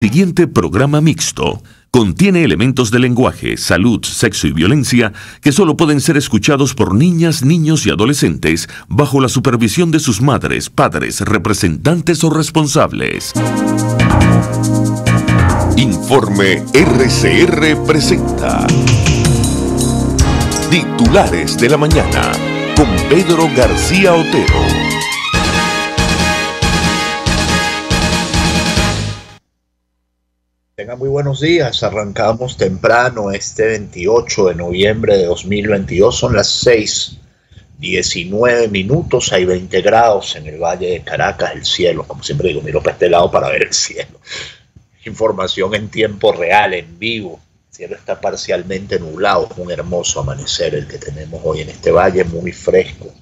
Siguiente programa mixto contiene elementos de lenguaje, salud, sexo y violencia que solo pueden ser escuchados por niñas, niños y adolescentes bajo la supervisión de sus madres, padres, representantes o responsables. Informe RCR presenta Titulares de la Mañana con Pedro García Otero. Tengan muy buenos días, arrancamos temprano este 28 de noviembre de 2022, son las 6:19 minutos, hay 20 grados en el Valle de Caracas, el cielo, como siempre digo, miro para este lado para ver el cielo. Información en tiempo real, en vivo, el cielo está parcialmente nublado, es un hermoso amanecer el que tenemos hoy en este valle, muy fresco.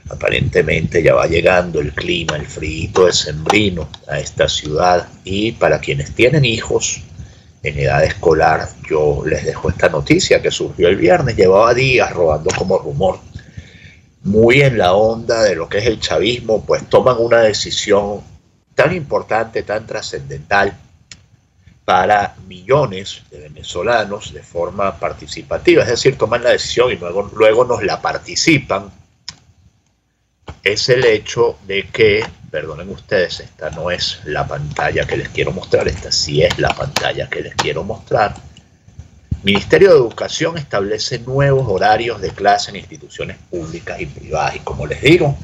Aparentemente ya va llegando el clima, el frío decembrino a esta ciudad, y para quienes tienen hijos en edad escolar, yo les dejo esta noticia que surgió el viernes, llevaba días rodando como rumor, muy en la onda de lo que es el chavismo, pues toman una decisión tan importante, tan trascendental para millones de venezolanos de forma participativa, es decir, toman la decisión y luego nos la participan. Es el hecho de que, perdonen ustedes, esta no es la pantalla que les quiero mostrar, esta sí es la pantalla que les quiero mostrar. Ministerio de Educación establece nuevos horarios de clase en instituciones públicas y privadas. Y como les digo,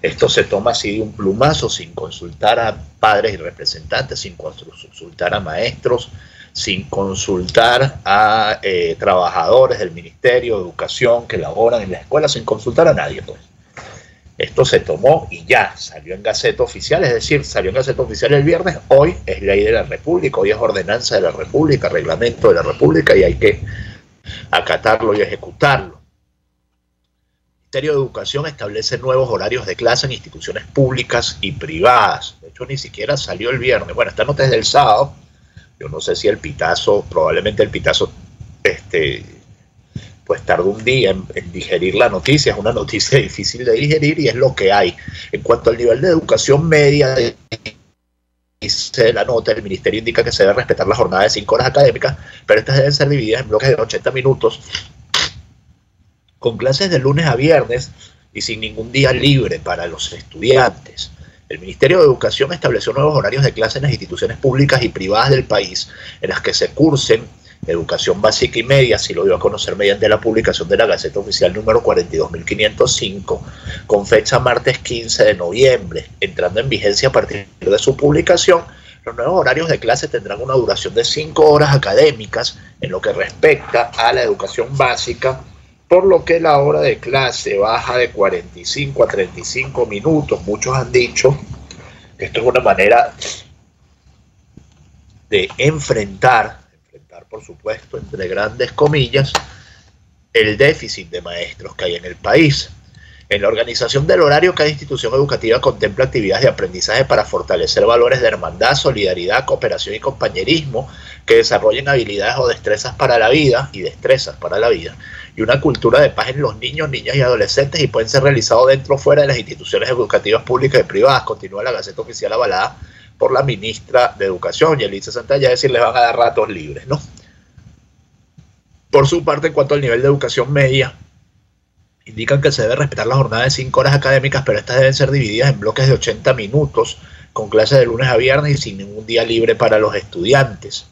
esto se toma así de un plumazo, sin consultar a padres y representantes, sin consultar a maestros, sin consultar a trabajadores del Ministerio de Educación que laboran en la escuela, sin consultar a nadie, pues. Esto se tomó y ya salió en Gaceta Oficial, es decir, salió en Gaceta Oficial el viernes, hoy es ley de la República, hoy es ordenanza de la República, reglamento de la República, y hay que acatarlo y ejecutarlo. El Ministerio de Educación establece nuevos horarios de clase en instituciones públicas y privadas. De hecho, ni siquiera salió el viernes. Bueno, esta nota es del sábado. Yo no sé si el pitazo, probablemente el pitazo, pues tardó un día en digerir la noticia. Es una noticia difícil de digerir y es lo que hay. En cuanto al nivel de educación media, dice la nota, el ministerio indica que se debe respetar la jornada de 5 horas académicas, pero estas deben ser divididas en bloques de 80 minutos, con clases de lunes a viernes y sin ningún día libre para los estudiantes. El Ministerio de Educación estableció nuevos horarios de clase en las instituciones públicas y privadas del país, en las que se cursen educación básica y media, si lo dio a conocer mediante la publicación de la Gaceta Oficial número 42.505, con fecha martes 15 de noviembre, entrando en vigencia a partir de su publicación. Los nuevos horarios de clase tendrán una duración de 5 horas académicas en lo que respecta a la educación básica, por lo que la hora de clase baja de 45 a 35 minutos. Muchos han dicho que esto es una manera de enfrentar, por supuesto, entre grandes comillas, el déficit de maestros que hay en el país. En la organización del horario, cada institución educativa contempla actividades de aprendizaje para fortalecer valores de hermandad, solidaridad, cooperación y compañerismo, que desarrollen habilidades o destrezas para la vida y una cultura de paz en los niños, niñas y adolescentes, y pueden ser realizados dentro o fuera de las instituciones educativas públicas y privadas. Continúa la Gaceta Oficial avalada por la ministra de Educación, Yelitza Santalla, es decir, les van a dar ratos libres, ¿no? Por su parte, en cuanto al nivel de educación media, indican que se debe respetar la jornada de 5 horas académicas, pero estas deben ser divididas en bloques de 80 minutos, con clases de lunes a viernes y sin ningún día libre para los estudiantes.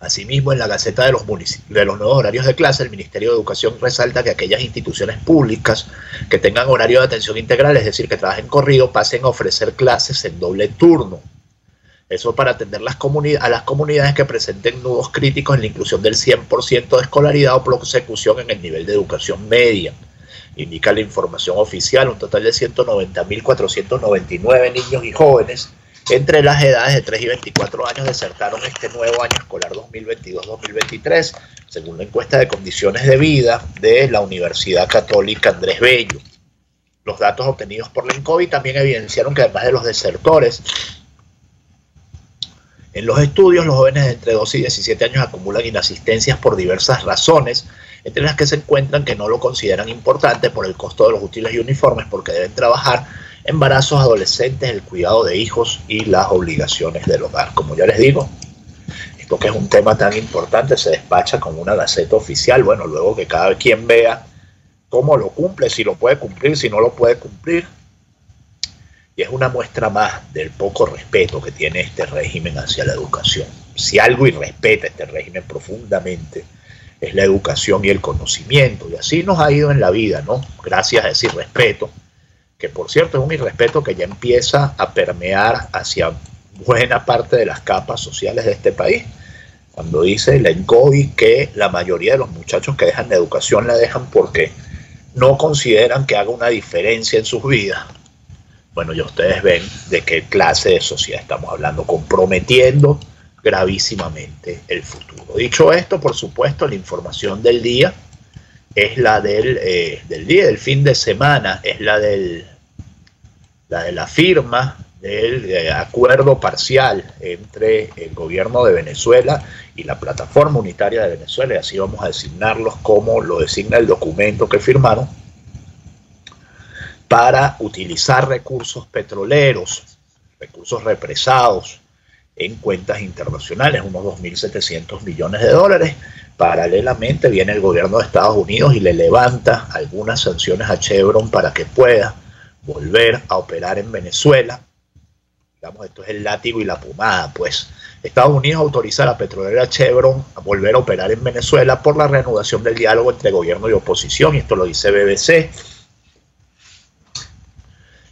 Asimismo, en la Gaceta de los nuevos horarios de clase, el Ministerio de Educación resalta que aquellas instituciones públicas que tengan horario de atención integral, es decir, que trabajen corrido, pasen a ofrecer clases en doble turno. Eso para atender a las comunidades que presenten nudos críticos en la inclusión del 100% de escolaridad o prosecución en el nivel de educación media. Indica la información oficial, un total de 190.499 niños y jóvenes entre las edades de 3 y 24 años desertaron este nuevo año escolar 2022-2023, según la encuesta de condiciones de vida de la Universidad Católica Andrés Bello. Los datos obtenidos por la INCOBI también evidenciaron que además de los desertores, en los estudios los jóvenes de entre 12 y 17 años acumulan inasistencias por diversas razones, entre las que se encuentran que no lo consideran importante por el costo de los útiles y uniformes, porque deben trabajar embarazos adolescentes, el cuidado de hijos y las obligaciones del hogar. Como ya les digo, esto que es un tema tan importante se despacha como una gaceta oficial, bueno, luego que cada quien vea cómo lo cumple, si lo puede cumplir, si no lo puede cumplir. Y es una muestra más del poco respeto que tiene este régimen hacia la educación. Si algo irrespeta este régimen profundamente es la educación y el conocimiento, y así nos ha ido en la vida, ¿no? Gracias a ese irrespeto, que por cierto es un irrespeto que ya empieza a permear hacia buena parte de las capas sociales de este país. Cuando dice la ENCODI que la mayoría de los muchachos que dejan la educación la dejan porque no consideran que haga una diferencia en sus vidas. Bueno, ya ustedes ven de qué clase de sociedad estamos hablando, comprometiendo gravísimamente el futuro. Dicho esto, por supuesto, la información del día es la del fin de semana, es la de la firma del acuerdo parcial entre el gobierno de Venezuela y la Plataforma Unitaria de Venezuela, y así vamos a designarlos como lo designa el documento que firmaron, para utilizar recursos petroleros, recursos represados en cuentas internacionales, unos 2.700 millones de dólares. Paralelamente viene el gobierno de Estados Unidos y le levanta algunas sanciones a Chevron para que pueda volver a operar en Venezuela. Digamos, esto es el látigo y la pomada, pues. Estados Unidos autoriza a la petrolera Chevron a volver a operar en Venezuela por la reanudación del diálogo entre gobierno y oposición, y esto lo dice BBC.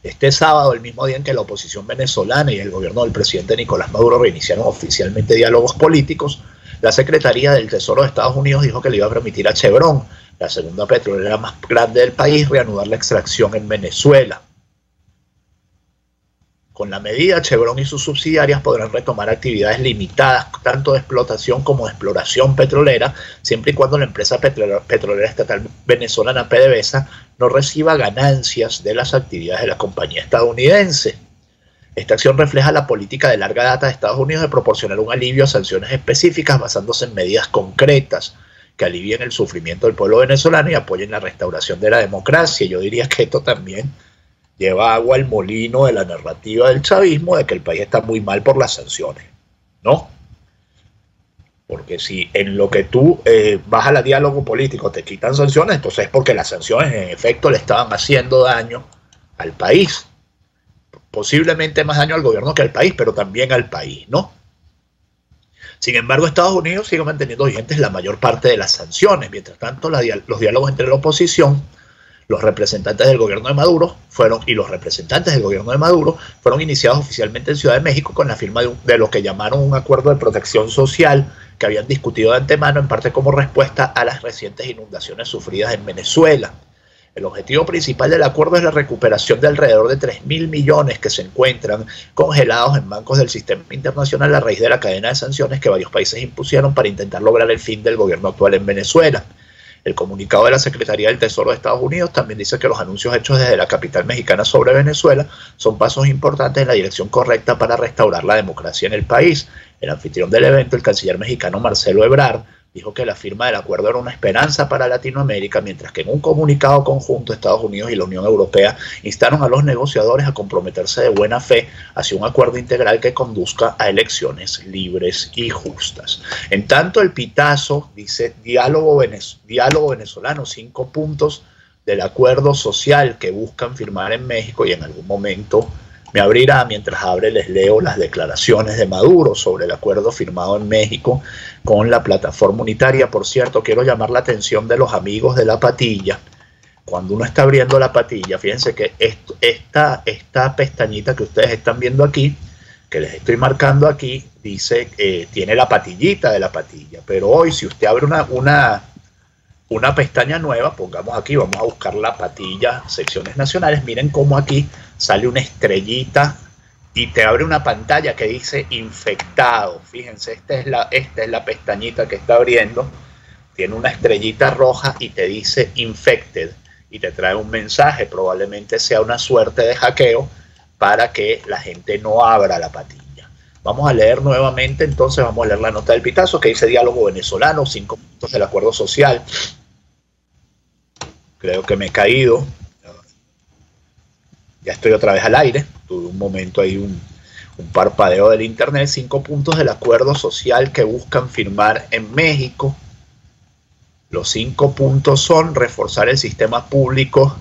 Este sábado, el mismo día en que la oposición venezolana y el gobierno del presidente Nicolás Maduro reiniciaron oficialmente diálogos políticos, la Secretaría del Tesoro de Estados Unidos dijo que le iba a permitir a Chevron, la segunda petrolera más grande del país, reanudar la extracción en Venezuela. Con la medida, Chevron y sus subsidiarias podrán retomar actividades limitadas, tanto de explotación como de exploración petrolera, siempre y cuando la empresa petrolera estatal venezolana PDVSA no reciba ganancias de las actividades de la compañía estadounidense. Esta acción refleja la política de larga data de Estados Unidos de proporcionar un alivio a sanciones específicas basándose en medidas concretas que alivien el sufrimiento del pueblo venezolano y apoyen la restauración de la democracia. Yo diría que esto también lleva agua al molino de la narrativa del chavismo de que el país está muy mal por las sanciones, ¿no? Porque si en lo que tú vas al diálogo político te quitan sanciones, entonces es porque las sanciones en efecto le estaban haciendo daño al país. Posiblemente más daño al gobierno que al país, pero también al país, ¿no? Sin embargo, Estados Unidos sigue manteniendo vigentes la mayor parte de las sanciones. Mientras tanto, los diálogos entre la oposición, los representantes del gobierno de Maduro fueron iniciados oficialmente en Ciudad de México con la firma de lo que llamaron un acuerdo de protección social que habían discutido de antemano, en parte como respuesta a las recientes inundaciones sufridas en Venezuela. El objetivo principal del acuerdo es la recuperación de alrededor de 3.000 millones que se encuentran congelados en bancos del sistema internacional a raíz de la cadena de sanciones que varios países impusieron para intentar lograr el fin del gobierno actual en Venezuela. El comunicado de la Secretaría del Tesoro de Estados Unidos también dice que los anuncios hechos desde la capital mexicana sobre Venezuela son pasos importantes en la dirección correcta para restaurar la democracia en el país. El anfitrión del evento, el canciller mexicano Marcelo Ebrard, dijo que la firma del acuerdo era una esperanza para Latinoamérica, mientras que en un comunicado conjunto Estados Unidos y la Unión Europea instaron a los negociadores a comprometerse de buena fe hacia un acuerdo integral que conduzca a elecciones libres y justas. En tanto, el pitazo dice diálogo venezolano, 5 puntos del acuerdo social que buscan firmar en México, y en algún momento me abrirá, mientras abre les leo las declaraciones de Maduro sobre el acuerdo firmado en México con la Plataforma Unitaria. Por cierto, quiero llamar la atención de los amigos de la patilla. Cuando uno está abriendo la patilla, fíjense que esta pestañita que ustedes están viendo aquí, que les estoy marcando aquí, dice que tiene la patillita de la patilla. Pero hoy, si usted abre una pestaña nueva, pongamos aquí, vamos a buscar la patilla, secciones nacionales, miren cómo aquí sale una estrellita y te abre una pantalla que dice infectado. Fíjense, esta es la pestañita que está abriendo, tiene una estrellita roja y te dice infected, y te trae un mensaje, probablemente sea una suerte de hackeo para que la gente no abra la patilla. Vamos a leer nuevamente, entonces vamos a leer la nota del pitazo que dice diálogo venezolano, 5 puntos del acuerdo social. Creo que me he caído. Ya estoy otra vez al aire, tuve un momento ahí, un parpadeo del internet. 5 puntos del acuerdo social que buscan firmar en México. Los 5 puntos son: reforzar el sistema público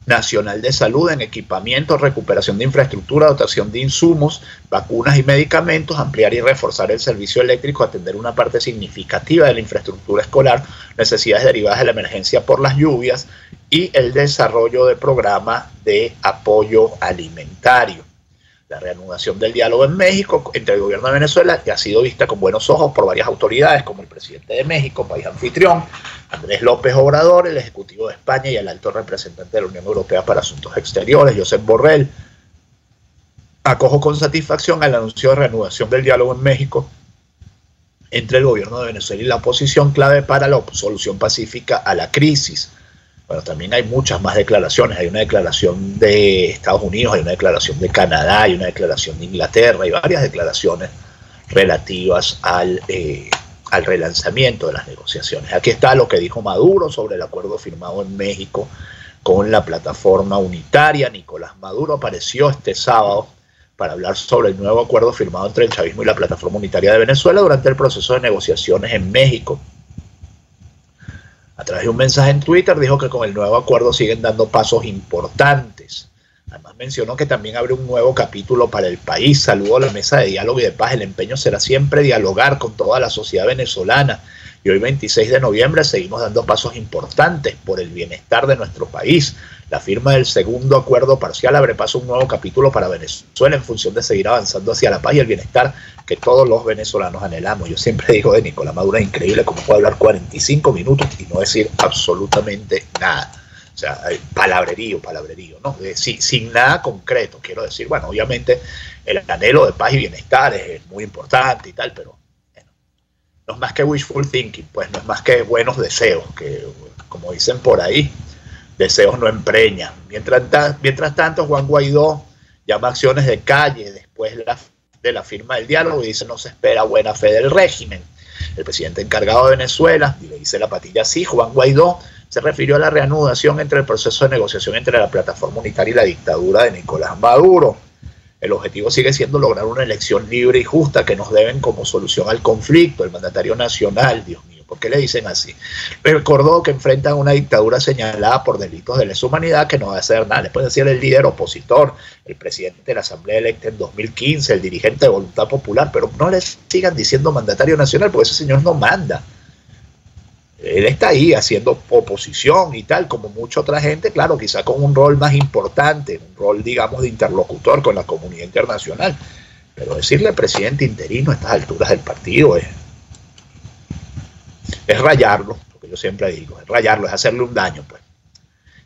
nacional de salud en equipamiento, recuperación de infraestructura, dotación de insumos, vacunas y medicamentos, ampliar y reforzar el servicio eléctrico, atender una parte significativa de la infraestructura escolar, necesidades derivadas de la emergencia por las lluvias, y el desarrollo de programas de apoyo alimentario. La reanudación del diálogo en México entre el gobierno de Venezuela ya ha sido vista con buenos ojos por varias autoridades, como el presidente de México, país anfitrión, Andrés López Obrador, el Ejecutivo de España y el alto representante de la Unión Europea para Asuntos Exteriores, Josep Borrell. Acojo con satisfacción el anuncio de reanudación del diálogo en México entre el gobierno de Venezuela y la oposición, clave para la solución pacífica a la crisis. Bueno, también hay muchas más declaraciones. Hay una declaración de Estados Unidos, hay una declaración de Canadá, hay una declaración de Inglaterra, hay varias declaraciones relativas al relanzamiento de las negociaciones. Aquí está lo que dijo Maduro sobre el acuerdo firmado en México con la plataforma unitaria. Nicolás Maduro apareció este sábado para hablar sobre el nuevo acuerdo firmado entre el chavismo y la plataforma unitaria de Venezuela durante el proceso de negociaciones en México. A través de un mensaje en Twitter dijo que con el nuevo acuerdo siguen dando pasos importantes. Además mencionó que también abre un nuevo capítulo para el país. Saludó a la mesa de diálogo y de paz. El empeño será siempre dialogar con toda la sociedad venezolana. Y hoy, 26 de noviembre, seguimos dando pasos importantes por el bienestar de nuestro país. La firma del segundo acuerdo parcial abre paso a un nuevo capítulo para Venezuela en función de seguir avanzando hacia la paz y el bienestar que todos los venezolanos anhelamos. Yo siempre digo de Nicolás Maduro, es increíble cómo puede hablar 45 minutos y no decir absolutamente nada. O sea, palabrerío, ¿no? Sin nada concreto. Quiero decir, bueno, obviamente el anhelo de paz y bienestar es muy importante y tal, pero bueno, no es más que wishful thinking, pues no es más que buenos deseos, que como dicen por ahí, deseos no empreñan. Mientras tanto, Juan Guaidó llama acciones de calle después de la firma del diálogo y dice: no se espera buena fe del régimen. El presidente encargado de Venezuela, y le dice la patilla así, Juan Guaidó, se refirió a la reanudación entre el proceso de negociación entre la plataforma unitaria y la dictadura de Nicolás Maduro. El objetivo sigue siendo lograr una elección libre y justa que nos deben como solución al conflicto. El mandatario nacional, Dios mío, ¿por qué le dicen así? Recordó que enfrentan una dictadura señalada por delitos de lesa humanidad que no va a hacer nada. Le puede decir el líder opositor, el presidente de la Asamblea electa en 2015, el dirigente de Voluntad Popular, pero no le sigan diciendo mandatario nacional porque ese señor no manda. Él está ahí haciendo oposición y tal, como mucha otra gente, claro, quizá con un rol más importante, un rol, digamos, de interlocutor con la comunidad internacional. Pero decirle presidente interino a estas alturas del partido es rayarlo, lo que yo siempre digo, es rayarlo, es hacerle un daño, pues.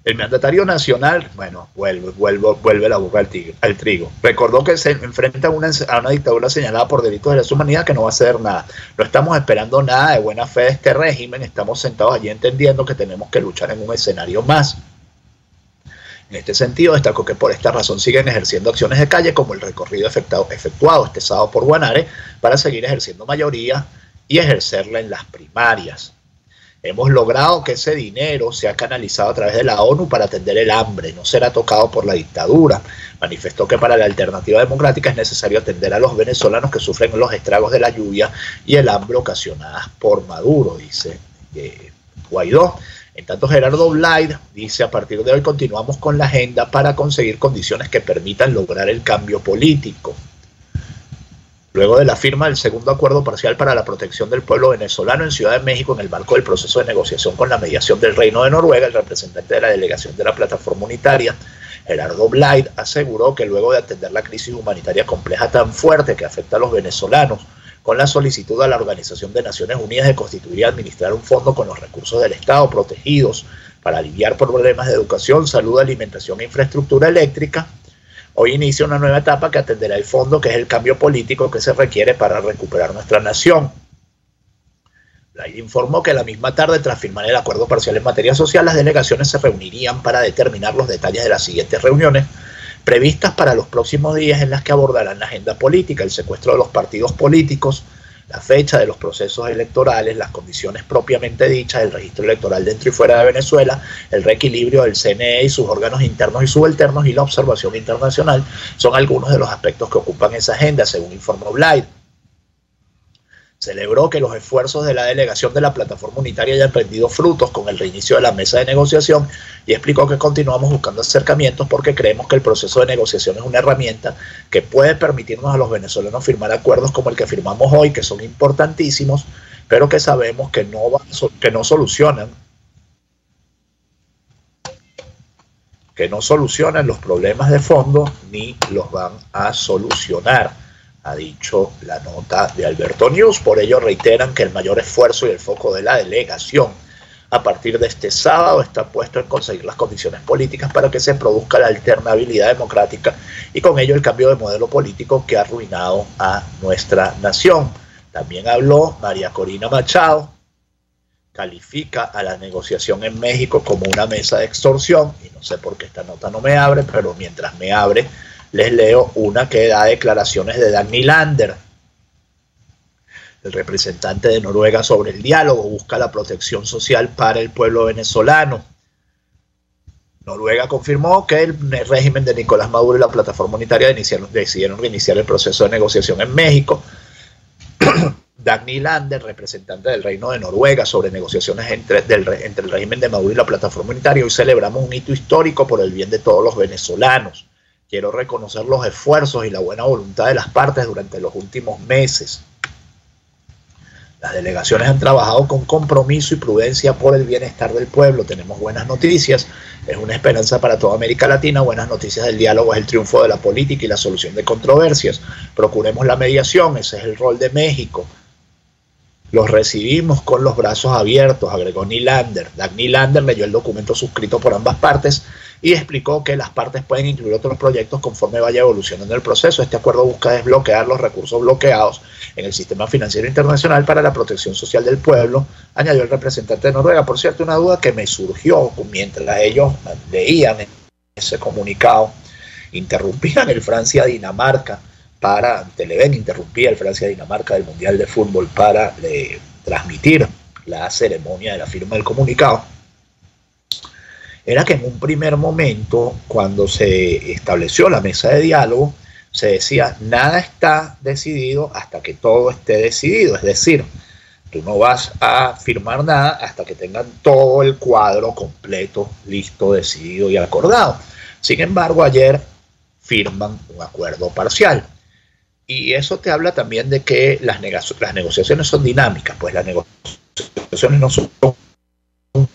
El mandatario nacional, bueno, vuelve la burra al trigo. Recordó que se enfrenta a una dictadura señalada por delitos de lesa humanidad que no va a hacer nada. No estamos esperando nada de buena fe de este régimen, estamos sentados allí entendiendo que tenemos que luchar en un escenario más. En este sentido, destacó que por esta razón siguen ejerciendo acciones de calle como el recorrido efectuado este sábado por Guanare para seguir ejerciendo mayoría y ejercerla en las primarias. Hemos logrado que ese dinero sea canalizado a través de la ONU para atender el hambre, no será tocado por la dictadura. Manifestó que para la alternativa democrática es necesario atender a los venezolanos que sufren los estragos de la lluvia y el hambre ocasionadas por Maduro, dice Guaidó. En tanto, Gerardo Blay dice: a partir de hoy continuamos con la agenda para conseguir condiciones que permitan lograr el cambio político. Luego de la firma del segundo acuerdo parcial para la protección del pueblo venezolano en Ciudad de México en el marco del proceso de negociación con la mediación del Reino de Noruega, el representante de la delegación de la plataforma unitaria, Gerardo Blay, aseguró que luego de atender la crisis humanitaria compleja tan fuerte que afecta a los venezolanos, con la solicitud a la Organización de Naciones Unidas de constituir y administrar un fondo con los recursos del Estado protegidos para aliviar problemas de educación, salud, alimentación e infraestructura eléctrica, hoy inicia una nueva etapa que atenderá el fondo, que es el cambio político que se requiere para recuperar nuestra nación. Blay informó que la misma tarde, tras firmar el acuerdo parcial en materia social, las delegaciones se reunirían para determinar los detalles de las siguientes reuniones previstas para los próximos días, en las que abordarán la agenda política, el secuestro de los partidos políticos, la fecha de los procesos electorales, las condiciones propiamente dichas, el registro electoral dentro y fuera de Venezuela, el reequilibrio del CNE y sus órganos internos y subalternos y la observación internacional son algunos de los aspectos que ocupan esa agenda, según informó Blyde. Celebró que los esfuerzos de la delegación de la plataforma unitaria hayan rendido frutos con el reinicio de la mesa de negociación y explicó que continuamos buscando acercamientos porque creemos que el proceso de negociación es una herramienta que puede permitirnos a los venezolanos firmar acuerdos como el que firmamos hoy, que son importantísimos, pero que sabemos que no solucionan los problemas de fondo ni los van a solucionar, ha dicho la nota de Alberto News. Por ello reiteran que el mayor esfuerzo y el foco de la delegación a partir de este sábado está puesto en conseguir las condiciones políticas para que se produzca la alternabilidad democrática y con ello el cambio de modelo político que ha arruinado a nuestra nación. También habló María Corina Machado, califica a la negociación en México como una mesa de extorsión, y no sé por qué esta nota no me abre, pero mientras me abre les leo una que da declaraciones de Dag Nylander, el representante de Noruega, sobre el diálogo. Busca la protección social para el pueblo venezolano. Noruega confirmó que el régimen de Nicolás Maduro y la plataforma unitaria decidieron reiniciar el proceso de negociación en México. Dag Nylander, representante del Reino de Noruega, sobre negociaciones entre el régimen de Maduro y la plataforma unitaria: hoy celebramos un hito histórico por el bien de todos los venezolanos. Quiero reconocer los esfuerzos y la buena voluntad de las partes durante los últimos meses. Las delegaciones han trabajado con compromiso y prudencia por el bienestar del pueblo. Tenemos buenas noticias, es una esperanza para toda América Latina. Buenas noticias del diálogo es el triunfo de la política y la solución de controversias. Procuremos la mediación, ese es el rol de México. Los recibimos con los brazos abiertos, agregó Nylander. Dag Nylander leyó el documento suscrito por ambas partes y explicó que las partes pueden incluir otros proyectos conforme vaya evolucionando el proceso. Este acuerdo busca desbloquear los recursos bloqueados en el sistema financiero internacional para la protección social del pueblo, añadió el representante de Noruega. Por cierto, una duda que me surgió mientras ellos leían ese comunicado: interrumpían el Francia-Dinamarca Televen interrumpía el Francia-Dinamarca del Mundial de Fútbol para transmitir la ceremonia de la firma del comunicado. Era que en un primer momento, cuando se estableció la mesa de diálogo, se decía: nada está decidido hasta que todo esté decidido. Es decir, tú no vas a firmar nada hasta que tengan todo el cuadro completo, listo, decidido y acordado. Sin embargo, ayer firman un acuerdo parcial. Y eso te habla también de que las negociaciones son dinámicas, pues las negociaciones no son un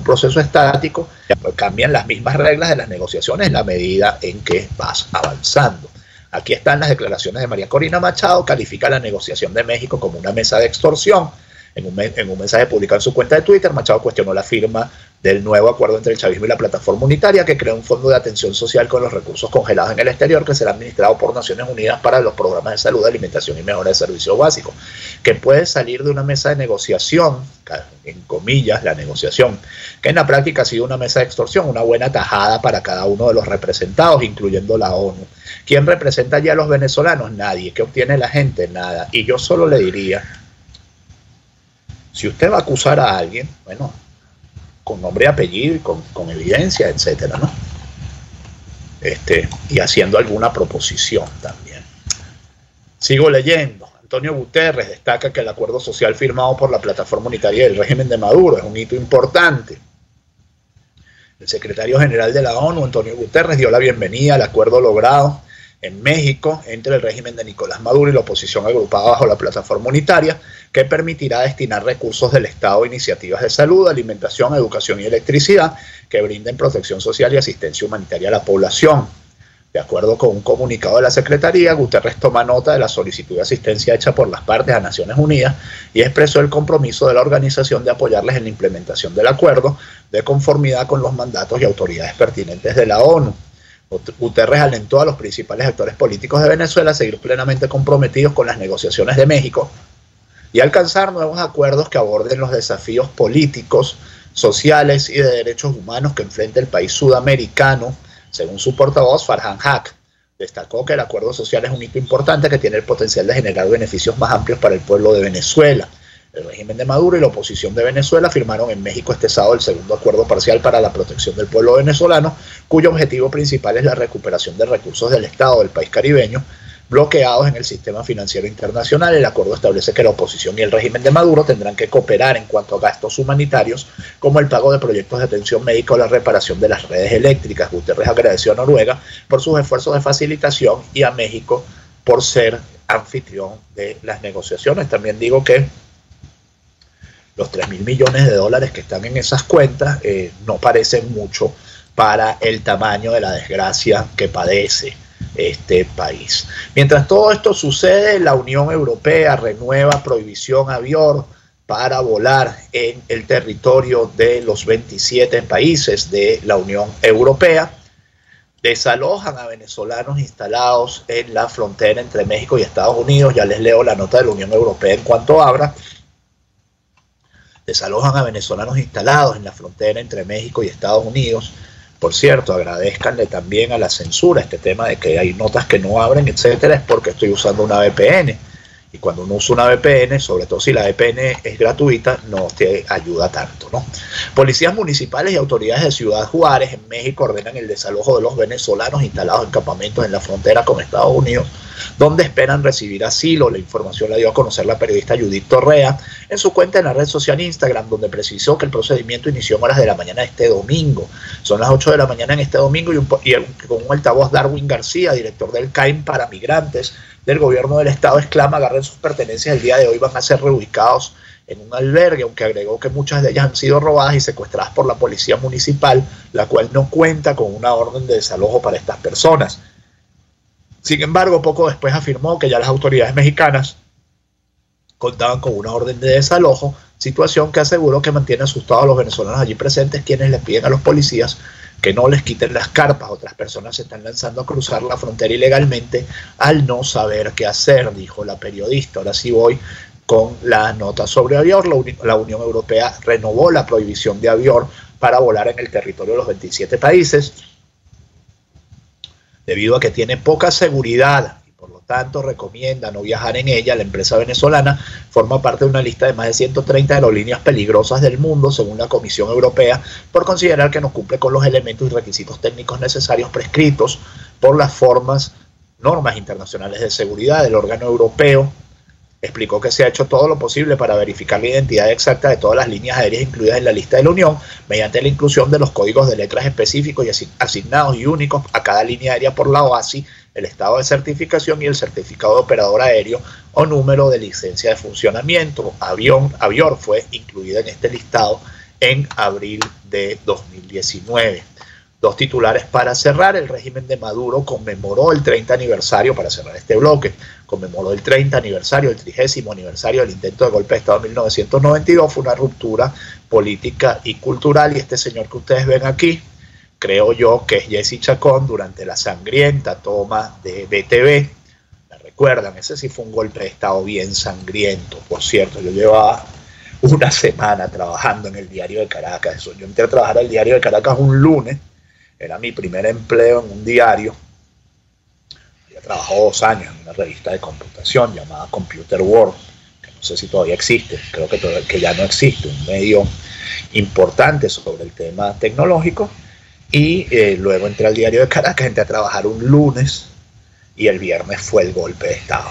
proceso estático, cambian las mismas reglas de las negociaciones en la medida en que vas avanzando. Aquí están las declaraciones de María Corina Machado. Califica la negociación de México como una mesa de extorsión. En un mensaje publicado en su cuenta de Twitter, Machado cuestionó la firma del nuevo acuerdo entre el chavismo y la plataforma unitaria, que crea un fondo de atención social con los recursos congelados en el exterior, que será administrado por Naciones Unidas para los programas de salud, alimentación y mejora de servicios básicos, que puede salir de una mesa de negociación, en comillas, la negociación, que en la práctica ha sido una mesa de extorsión, una buena tajada para cada uno de los representados, incluyendo la ONU. ¿Quién representa ya a los venezolanos? Nadie. ¿Qué obtiene la gente? Nada. Y yo solo le diría: si usted va a acusar a alguien, bueno, con nombre y apellido y con evidencia, etcétera, ¿no? Y haciendo alguna proposición también. Sigo leyendo. Antonio Guterres destaca que el acuerdo social firmado por la plataforma unitaria del régimen de Maduro es un hito importante. El secretario general de la ONU, Antonio Guterres, dio la bienvenida al acuerdo logrado en México entre el régimen de Nicolás Maduro y la oposición agrupada bajo la plataforma unitaria, que permitirá destinar recursos del Estado a iniciativas de salud, alimentación, educación y electricidad que brinden protección social y asistencia humanitaria a la población. De acuerdo con un comunicado de la Secretaría, Guterres toma nota de la solicitud de asistencia hecha por las partes a Naciones Unidas y expresó el compromiso de la organización de apoyarles en la implementación del acuerdo de conformidad con los mandatos y autoridades pertinentes de la ONU. Guterres alentó a los principales actores políticos de Venezuela a seguir plenamente comprometidos con las negociaciones de México y alcanzar nuevos acuerdos que aborden los desafíos políticos, sociales y de derechos humanos que enfrenta el país sudamericano, según su portavoz Farhan Haq. Destacó que el acuerdo social es un hito importante que tiene el potencial de generar beneficios más amplios para el pueblo de Venezuela. El régimen de Maduro y la oposición de Venezuela firmaron en México este sábado el segundo acuerdo parcial para la protección del pueblo venezolano, cuyo objetivo principal es la recuperación de recursos del Estado del país caribeño bloqueados en el sistema financiero internacional. El acuerdo establece que la oposición y el régimen de Maduro tendrán que cooperar en cuanto a gastos humanitarios, como el pago de proyectos de atención médica o la reparación de las redes eléctricas. Guterres agradeció a Noruega por sus esfuerzos de facilitación y a México por ser anfitrión de las negociaciones. También digo que los 3.000 millones de dólares que están en esas cuentas no parecen mucho para el tamaño de la desgracia que padece este país. Mientras todo esto sucede, la Unión Europea renueva prohibición avión para volar en el territorio de los 27 países de la Unión Europea. Desalojan a venezolanos instalados en la frontera entre México y Estados Unidos. Ya les leo la nota de la Unión Europea en cuanto abra. Desalojan a venezolanos instalados en la frontera entre México y Estados Unidos. Por cierto, agradezcanle también a la censura este tema de que hay notas que no abren, etcétera, es porque estoy usando una VPN. Y cuando uno usa una VPN, sobre todo si la VPN es gratuita, no te ayuda tanto, ¿no? Policías municipales y autoridades de Ciudad Juárez en México ordenan el desalojo de los venezolanos instalados en campamentos en la frontera con Estados Unidos, donde esperan recibir asilo. La información la dio a conocer la periodista Judith Torrea en su cuenta en la red social Instagram, donde precisó que el procedimiento inició en horas de la mañana de este domingo. Son las 8 de la mañana en este domingo y con un altavoz Darwin García, director del CAIM para migrantes del gobierno del estado, exclama: agarren sus pertenencias, el día de hoy van a ser reubicados en un albergue, aunque agregó que muchas de ellas han sido robadas y secuestradas por la policía municipal, la cual no cuenta con una orden de desalojo para estas personas. Sin embargo, poco después afirmó que ya las autoridades mexicanas contaban con una orden de desalojo, situación que aseguró que mantiene asustados a los venezolanos allí presentes, quienes les piden a los policías que no les quiten las carpas. Otras personas se están lanzando a cruzar la frontera ilegalmente al no saber qué hacer, dijo la periodista. Ahora sí voy con la nota sobre avión. La Unión Europea renovó la prohibición de avión para volar en el territorio de los 27 países, debido a que tiene poca seguridad y por lo tanto recomienda no viajar en ella. La empresa venezolana forma parte de una lista de más de 130 aerolíneas peligrosas del mundo, según la Comisión Europea, por considerar que no cumple con los elementos y requisitos técnicos necesarios prescritos por las normas internacionales de seguridad. Del órgano europeo explicó que se ha hecho todo lo posible para verificar la identidad exacta de todas las líneas aéreas incluidas en la lista de la Unión, mediante la inclusión de los códigos de letras específicos y asignados y únicos a cada línea aérea por la OASI, el estado de certificación y el certificado de operador aéreo o número de licencia de funcionamiento. Avior fue incluida en este listado en abril de 2019. Dos titulares para cerrar. El régimen de Maduro conmemoró el 30 aniversario, para cerrar este bloque, conmemoró el 30 aniversario, el 30º aniversario del intento de golpe de Estado en 1992. Fue una ruptura política y cultural, y este señor que ustedes ven aquí, creo yo que es Jesse Chacón, durante la sangrienta toma de BTV. ¿Me recuerdan? Ese sí fue un golpe de Estado bien sangriento. Por cierto, yo llevaba una semana trabajando en el Diario de Caracas. Yo entré a trabajar al Diario de Caracas un lunes. Era mi primer empleo en un diario. Había trabajado 2 años en una revista de computación llamada Computer World, que no sé si todavía existe, creo que ya no existe, un medio importante sobre el tema tecnológico. Y luego entré al Diario de Caracas, entré a trabajar un lunes y el viernes fue el golpe de Estado.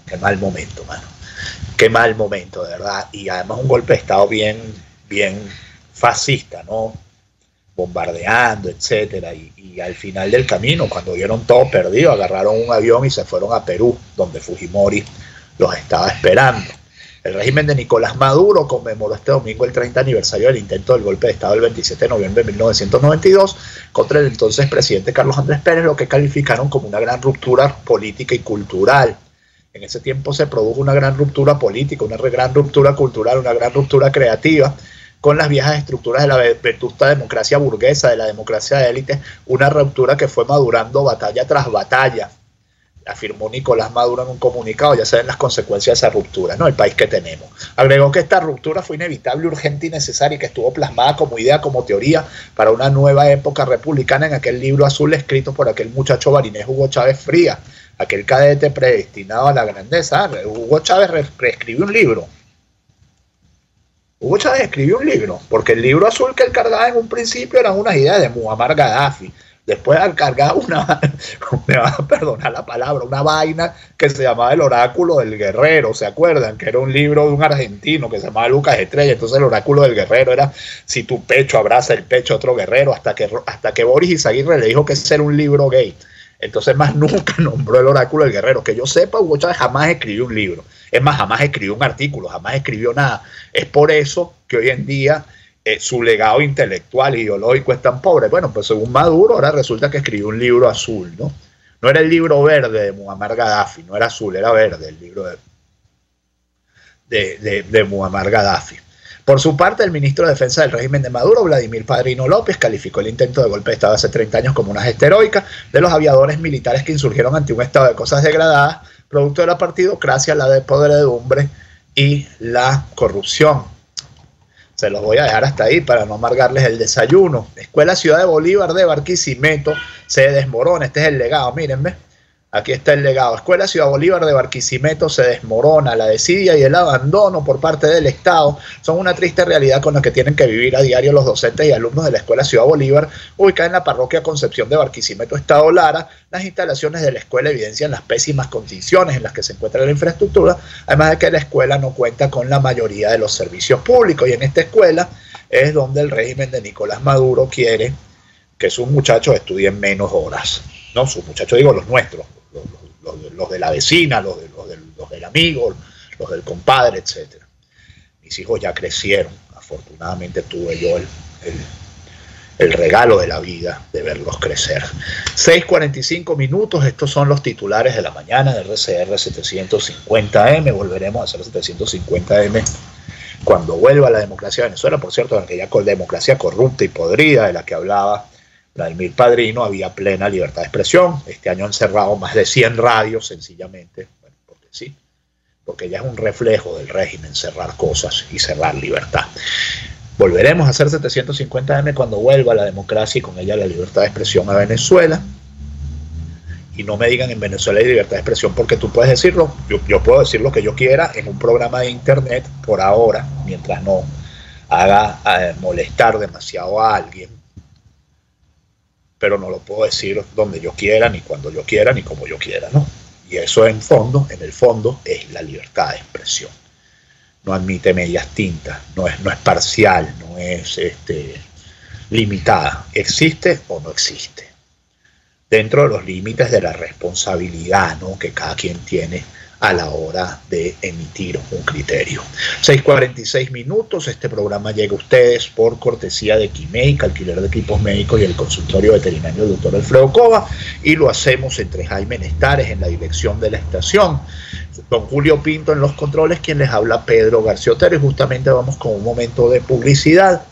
Qué mal momento, mano. Qué mal momento, de verdad. Y además un golpe de Estado bien fascista, ¿no? Bombardeando, etcétera, y al final del camino, cuando vieron todo perdido, agarraron un avión y se fueron a Perú, donde Fujimori los estaba esperando. El régimen de Nicolás Maduro conmemoró este domingo el 30 aniversario del intento del golpe de Estado del 27 de noviembre de 1992 contra el entonces presidente Carlos Andrés Pérez, lo que calificaron como una gran ruptura política y cultural. En ese tiempo se produjo una gran ruptura política, una gran ruptura cultural, una gran ruptura creativa, con las viejas estructuras de la vetusta democracia burguesa, de la democracia de élite, una ruptura que fue madurando batalla tras batalla. afirmó Nicolás Maduro en un comunicado. Ya saben las consecuencias de esa ruptura, ¿no? El país que tenemos. Agregó que esta ruptura fue inevitable, urgente y necesaria y que estuvo plasmada como idea, como teoría para una nueva época republicana en aquel libro azul escrito por aquel muchacho barinés Hugo Chávez Frías, aquel cadete predestinado a la grandeza. Hugo Chávez reescribió un libro. Hugo Chávez escribió un libro, porque el libro azul que él cargaba en un principio eran unas ideas de Muammar Gaddafi. Después cargaba me van a perdonar la palabra, una vaina que se llamaba El Oráculo del Guerrero, ¿se acuerdan? Que era un libro de un argentino que se llamaba Lucas Estrella. Entonces el Oráculo del Guerrero era: si tu pecho abraza el pecho de otro guerrero, hasta que Boris Izaguirre le dijo que ese era un libro gay. Entonces más nunca nombró El Oráculo del Guerrero. Que yo sepa, Hugo Chávez jamás escribió un libro. Es más, jamás escribió un artículo, jamás escribió nada. Es por eso que hoy en día su legado intelectual, ideológico es tan pobre. Bueno, pues según Maduro, ahora resulta que escribió un libro azul, ¿no? No era el libro verde de Muammar Gaddafi, no era azul, era verde el libro de Muammar Gaddafi. Por su parte, el ministro de Defensa del régimen de Maduro, Vladimir Padrino López, calificó el intento de golpe de Estado hace 30 años como una gesta heroica de los aviadores militares que insurgieron ante un estado de cosas degradadas, producto de la partidocracia, la podredumbre y la corrupción. Se los voy a dejar hasta ahí para no amargarles el desayuno. Escuela Ciudad de Bolívar de Barquisimeto se desmorona. Este es el legado, mírenme. Aquí está el legado. Escuela Ciudad Bolívar de Barquisimeto se desmorona. La desidia y el abandono por parte del Estado son una triste realidad con la que tienen que vivir a diario los docentes y alumnos de la Escuela Ciudad Bolívar, ubicada en la parroquia Concepción de Barquisimeto, Estado Lara. Las instalaciones de la escuela evidencian las pésimas condiciones en las que se encuentra la infraestructura, además de que la escuela no cuenta con la mayoría de los servicios públicos. Y en esta escuela es donde el régimen de Nicolás Maduro quiere que sus muchachos estudien menos horas. No, sus muchachos, digo, los nuestros. Los de la vecina, los del amigo, los del compadre, etc. Mis hijos ya crecieron. Afortunadamente tuve yo el regalo de la vida de verlos crecer. 6:45 minutos. Estos son los titulares de la mañana de RCR 750M. Volveremos a hacer 750M cuando vuelva la democracia de Venezuela. Por cierto, en aquella democracia corrupta y podrida de la que hablaba Vladimir Padrino, había plena libertad de expresión. Este año han cerrado más de 100 radios, sencillamente, bueno, porque sí, porque ya es un reflejo del régimen cerrar cosas y cerrar libertad. Volveremos a hacer 750M cuando vuelva la democracia y con ella la libertad de expresión a Venezuela. Y no me digan en Venezuela hay libertad de expresión, porque tú puedes decirlo, yo puedo decir lo que yo quiera en un programa de internet por ahora, mientras no haga molestar demasiado a alguien. Pero no lo puedo decir donde yo quiera, ni cuando yo quiera, ni como yo quiera, ¿no? Y eso en el fondo, es la libertad de expresión. No admite medias tintas, no es parcial, no es limitada. ¿Existe o no existe? Dentro de los límites de la responsabilidad, ¿no?, que cada quien tiene a la hora de emitir un criterio. 6:46 minutos. Este programa llega a ustedes por cortesía de Quimeica, alquiler de equipos médicos, y el consultorio veterinario del doctor Alfredo Cova, y lo hacemos entre Jaime Nestares en la dirección de la estación, don Julio Pinto en los controles, quien les habla Pedro García Otero, y justamente vamos con un momento de publicidad.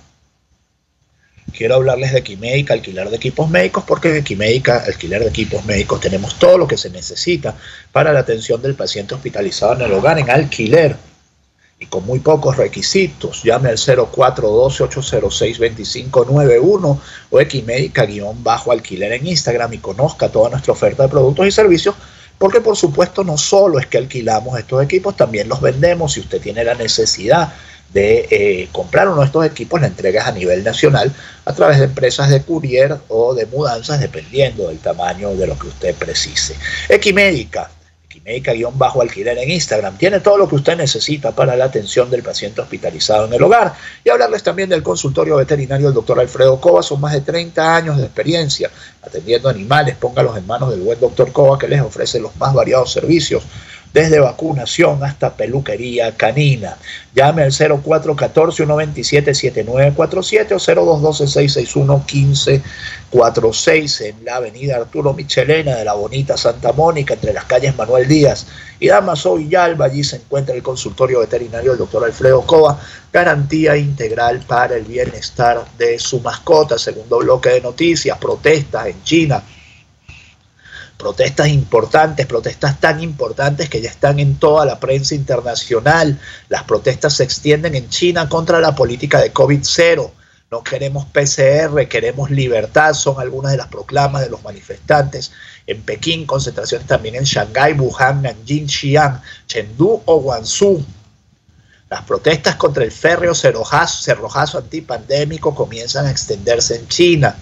Quiero hablarles de Quimeica, alquiler de equipos médicos, porque en Quimeica, alquiler de equipos médicos, tenemos todo lo que se necesita para la atención del paciente hospitalizado en el hogar, en alquiler, y con muy pocos requisitos. Llame al 0412-806-2591 o Quimeica-alquiler en Instagram y conozca toda nuestra oferta de productos y servicios, porque por supuesto no solo es que alquilamos estos equipos, también los vendemos. Si usted tiene la necesidad de comprar uno de estos equipos, la entrega es a nivel nacional a través de empresas de courier o de mudanzas, dependiendo del tamaño de lo que usted precise. Quimeica, Quimeica-alquiler en Instagram, tiene todo lo que usted necesita para la atención del paciente hospitalizado en el hogar. Y hablarles también del consultorio veterinario del doctor Alfredo Cova. Son más de 30 años de experiencia atendiendo animales. Póngalos en manos del buen doctor Cova, que les ofrece los más variados servicios, desde vacunación hasta peluquería canina. Llame al 0414-127-7947 o 0212-661-1546 en la avenida Arturo Michelena de la bonita Santa Mónica, entre las calles Manuel Díaz y Damaso Villalba. Allí se encuentra el consultorio veterinario del doctor Alfredo Cova, garantía integral para el bienestar de su mascota. Segundo bloque de noticias: protestas en China Protestas importantes, protestas tan importantes que ya están en toda la prensa internacional. Las protestas se extienden en China contra la política de COVID-0. No queremos PCR, queremos libertad, son algunas de las proclamas de los manifestantes. En Pekín, concentraciones también en Shanghái, Wuhan, Nanjing, Xi'an, Chengdu o Guangzhou. Las protestas contra el férreo cerrojazo antipandémico comienzan a extenderse en China.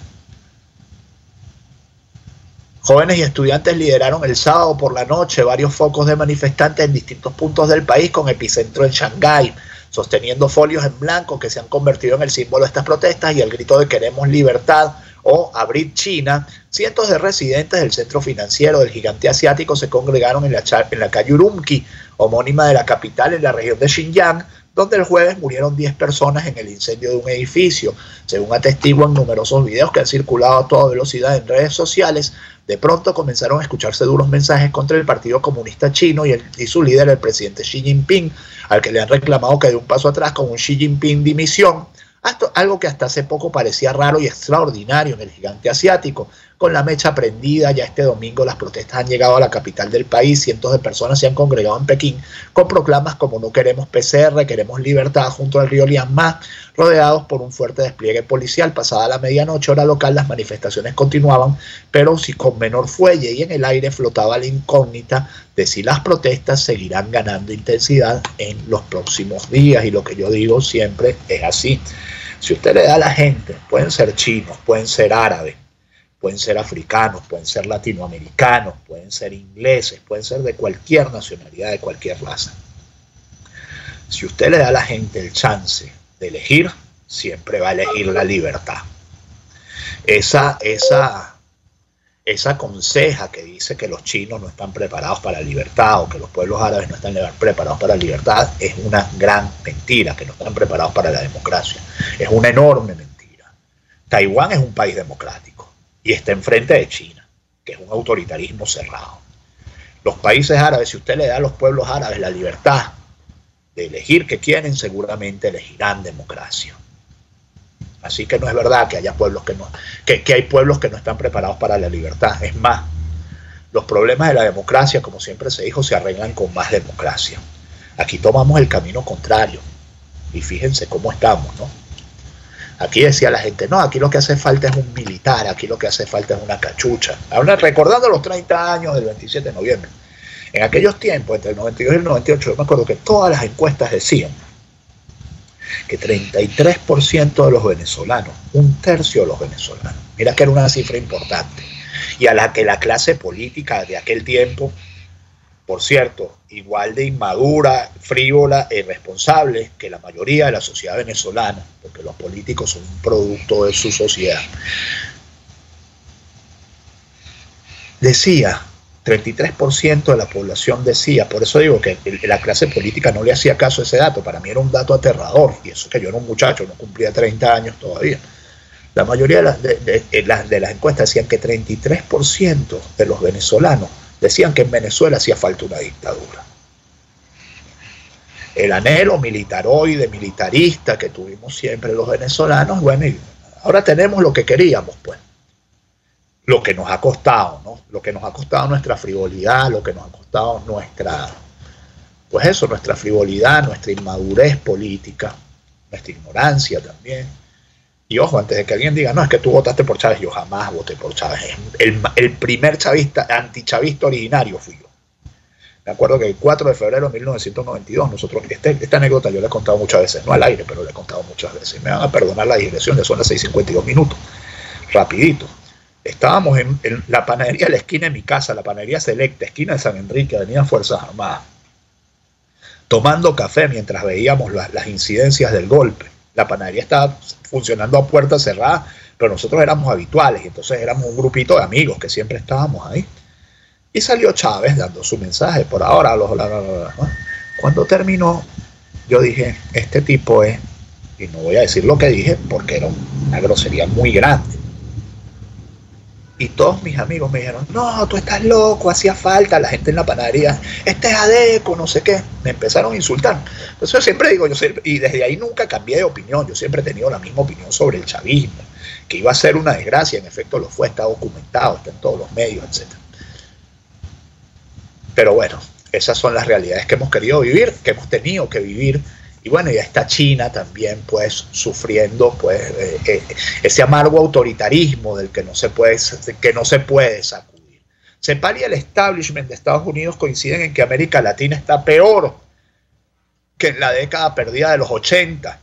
Jóvenes y estudiantes lideraron el sábado por la noche varios focos de manifestantes en distintos puntos del país con epicentro en Shanghái, sosteniendo folios en blanco que se han convertido en el símbolo de estas protestas y el grito de queremos libertad o abrir China. Cientos de residentes del centro financiero del gigante asiático se congregaron en la calle Urumqi, homónima de la capital en la región de Xinjiang, donde el jueves murieron 10 personas en el incendio de un edificio. Según atestiguan numerosos videos que han circulado a toda velocidad en redes sociales, de pronto comenzaron a escucharse duros mensajes contra el Partido Comunista Chino y su líder, el presidente Xi Jinping, al que le han reclamado que dé un paso atrás con un Xi Jinping dimisión, algo que hasta hace poco parecía raro y extraordinario en el gigante asiático. Con la mecha prendida, ya este domingo las protestas han llegado a la capital del país. Cientos de personas se han congregado en Pekín con proclamas como no queremos PCR, queremos libertad, junto al río Lianma, rodeados por un fuerte despliegue policial. Pasada la medianoche hora local, las manifestaciones continuaban, pero sí con menor fuelle, y en el aire flotaba la incógnita de si las protestas seguirán ganando intensidad en los próximos días. Y lo que yo digo siempre es así: si usted le da a la gente, pueden ser chinos, pueden ser árabes, pueden ser africanos, pueden ser latinoamericanos, pueden ser ingleses, pueden ser de cualquier nacionalidad, de cualquier raza. Si usted le da a la gente el chance de elegir, siempre va a elegir la libertad. Esa conseja que dice que los chinos no están preparados para la libertad o que los pueblos árabes no están preparados para la libertad es una gran mentira, que no están preparados para la democracia. Es una enorme mentira. Taiwán es un país democrático y está enfrente de China, que es un autoritarismo cerrado. Los países árabes, si usted le da a los pueblos árabes la libertad de elegir qué quieren, seguramente elegirán democracia. Así que no es verdad que haya pueblos que hay pueblos que no están preparados para la libertad. Es más, los problemas de la democracia, como siempre se dijo, se arreglan con más democracia. Aquí tomamos el camino contrario y fíjense cómo estamos, ¿no? Aquí decía la gente, no, aquí lo que hace falta es un militar, aquí lo que hace falta es una cachucha. Ahora, recordando los 30 años del 27 de noviembre, en aquellos tiempos, entre el 92 y el 98, yo me acuerdo que todas las encuestas decían que 33% de los venezolanos, un tercio de los venezolanos, mira que era una cifra importante, y a la que la clase política de aquel tiempo, por cierto, igual de inmadura, frívola e irresponsable que la mayoría de la sociedad venezolana, porque los políticos son un producto de su sociedad, decía, 33% de la población decía, por eso digo que la clase política no le hacía caso a ese dato, para mí era un dato aterrador, y eso que yo era un muchacho, no cumplía 30 años todavía. La mayoría de las encuestas decían que 33% de los venezolanos decían que en Venezuela hacía falta una dictadura. El anhelo militaroide, militarista que tuvimos siempre los venezolanos, bueno, y ahora tenemos lo que queríamos, pues. Lo que nos ha costado, ¿no? Lo que nos ha costado nuestra frivolidad, lo que nos ha costado nuestra frivolidad, nuestra inmadurez política, nuestra ignorancia también. Y ojo, antes de que alguien diga, no, es que tú votaste por Chávez, yo jamás voté por Chávez. El primer chavista, antichavista originario fui yo. Me acuerdo que el 4 de febrero de 1992, nosotros, esta anécdota yo la he contado muchas veces, no al aire, pero la he contado muchas veces. Me van a perdonar la digresión, ya son las 6:52 minutos. Rapidito. Estábamos en la panadería de la esquina de mi casa, la panadería Selecta, esquina de San Enrique, avenida Fuerzas Armadas, tomando café mientras veíamos las incidencias del golpe. La panadería estaba funcionando a puerta cerrada, pero nosotros éramos habituales, y entonces éramos un grupito de amigos que siempre estábamos ahí. Y salió Chávez dando su mensaje, por ahora, cuando terminó, yo dije, este tipo es, y no voy a decir lo que dije, porque era una grosería muy grande. Y todos mis amigos me dijeron, no, tú estás loco, hacía falta, la gente en la panadería, este es adeco, no sé qué. Me empezaron a insultar. Entonces yo siempre digo, y desde ahí nunca cambié de opinión, yo siempre he tenido la misma opinión sobre el chavismo, que iba a ser una desgracia, en efecto lo fue, está documentado, está en todos los medios, etc. Pero bueno, esas son las realidades que hemos querido vivir, que hemos tenido que vivir. Y bueno, ya está China también pues sufriendo pues ese amargo autoritarismo del que no se puede sacudir. CEPAL y el establishment de Estados Unidos coinciden en que América Latina está peor que en la década perdida de los 80.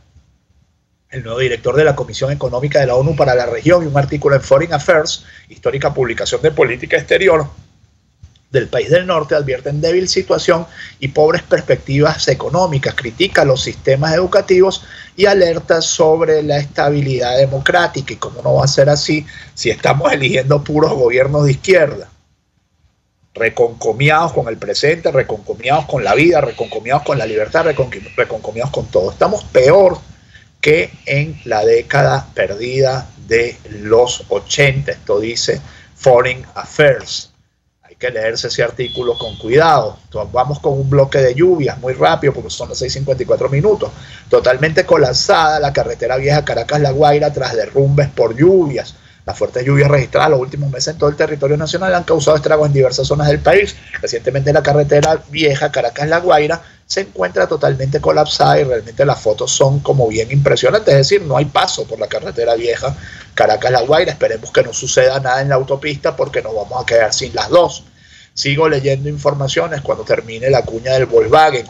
El nuevo director de la Comisión Económica de la ONU para la región, y un artículo en Foreign Affairs, histórica publicación de política exterior del país del norte, advierten débil situación y pobres perspectivas económicas, critica los sistemas educativos y alerta sobre la estabilidad democrática. ¿Y cómo no va a ser así si estamos eligiendo puros gobiernos de izquierda? Reconcomiados con el presente, reconcomiados con la vida, reconcomiados con la libertad, reconcomiados con todo. Estamos peor que en la década perdida de los 80. Esto dice Foreign Affairs. Hay que leerse ese artículo con cuidado. Entonces, vamos con un bloque de lluvias muy rápido porque son las 6:54 minutos. Totalmente colapsada la carretera vieja Caracas-La Guaira tras derrumbes por lluvias. Las fuertes lluvias registradas los últimos meses en todo el territorio nacional han causado estragos en diversas zonas del país. Recientemente la carretera vieja Caracas-La Guaira se encuentra totalmente colapsada y realmente las fotos son como bien impresionantes. Es decir, no hay paso por la carretera vieja Caracas-La Guaira. Esperemos que no suceda nada en la autopista porque nos vamos a quedar sin las dos. Sigo leyendo informaciones cuando termine la cuña del Volkswagen,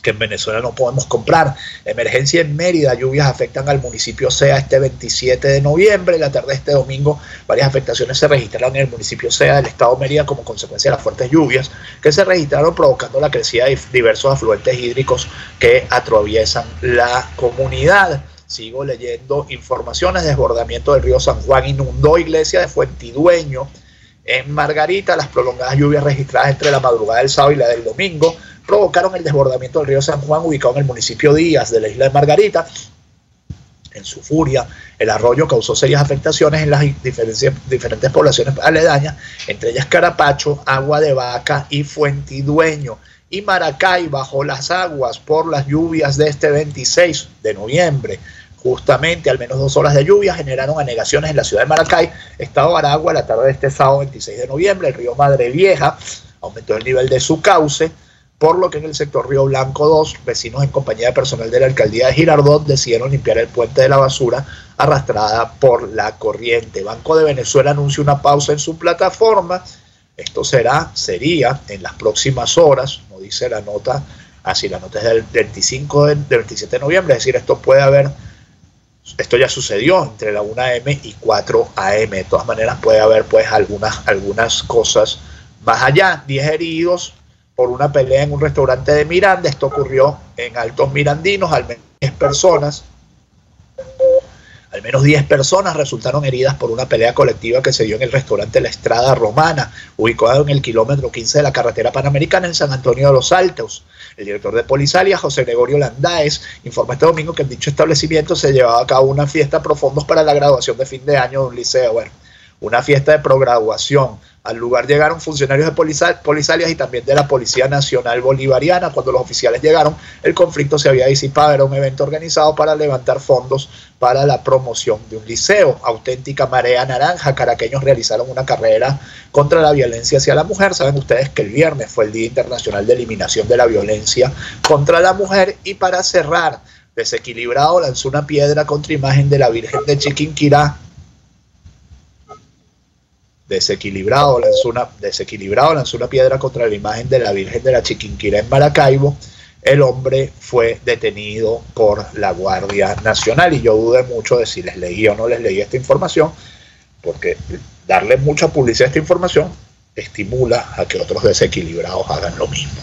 que en Venezuela no podemos comprar. Emergencia en Mérida, lluvias afectan al municipio Sea este 27 de noviembre. La tarde de este domingo, varias afectaciones se registraron en el municipio Sea del estado de Mérida como consecuencia de las fuertes lluvias que se registraron, provocando la crecida de diversos afluentes hídricos que atraviesan la comunidad. Sigo leyendo informaciones. Desbordamiento del río San Juan inundó iglesia de Fuentidueño. En Margarita, las prolongadas lluvias registradas entre la madrugada del sábado y la del domingo provocaron el desbordamiento del río San Juan, ubicado en el municipio Díaz de la isla de Margarita. En su furia, el arroyo causó serias afectaciones en las diferentes poblaciones aledañas, entre ellas Carapacho, Agua de Vaca y Fuentidueño. Y Maracay bajó las aguas por las lluvias de este 26 de noviembre. Justamente, al menos 2 horas de lluvia generaron anegaciones en la ciudad de Maracay, estado Aragua, la tarde de este sábado 26 de noviembre. El río Madre Vieja aumentó el nivel de su cauce, por lo que en el sector Río Blanco 2, vecinos en compañía de personal de la alcaldía de Girardot decidieron limpiar el puente de la basura arrastrada por la corriente. Banco de Venezuela anuncia una pausa en su plataforma. Esto sería en las próximas horas, no dice la nota, así la nota es del 27 de noviembre, es decir, esto ya sucedió entre la 1 a.m. y 4 a.m. De todas maneras puede haber pues algunas cosas más allá. 10 heridos por una pelea en un restaurante de Miranda. Esto ocurrió en Altos Mirandinos. Al menos 10 personas resultaron heridas por una pelea colectiva que se dio en el restaurante La Estrada Romana, ubicado en el kilómetro 15 de la carretera panamericana en San Antonio de los Altos. El director de Polisalia, José Gregorio Landáez, informó este domingo que en dicho establecimiento se llevaba a cabo una fiesta pro fondos para la graduación de fin de año de un liceo. Bueno, una fiesta de prograduación. Al lugar llegaron funcionarios de Polisalias y también de la Policía Nacional Bolivariana. Cuando los oficiales llegaron, el conflicto se había disipado. Era un evento organizado para levantar fondos para la promoción de un liceo. Auténtica marea naranja. Caraqueños realizaron una carrera contra la violencia hacia la mujer. Saben ustedes que el viernes fue el Día Internacional de Eliminación de la Violencia contra la Mujer. Y para cerrar, Desequilibrado lanzó una piedra contra imagen de la Virgen de Chiquinquirá. Desequilibrado lanzó una piedra contra la imagen de la Virgen de la Chiquinquirá en Maracaibo. El hombre fue detenido por la Guardia Nacional y yo dudé mucho de si les leí o no les leí esta información, porque darle mucha publicidad a esta información estimula a que otros desequilibrados hagan lo mismo.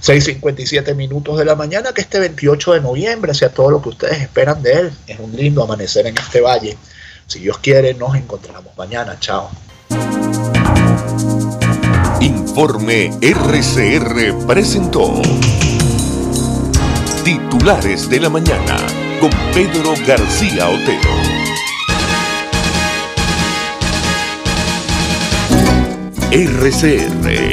6:57 minutos de la mañana, que este 28 de noviembre sea todo lo que ustedes esperan de él. Es un lindo amanecer en este valle. Si Dios quiere, nos encontramos mañana. Chao. Informe RCR presentó Titulares de la Mañana con Pedro García Otero. RCR,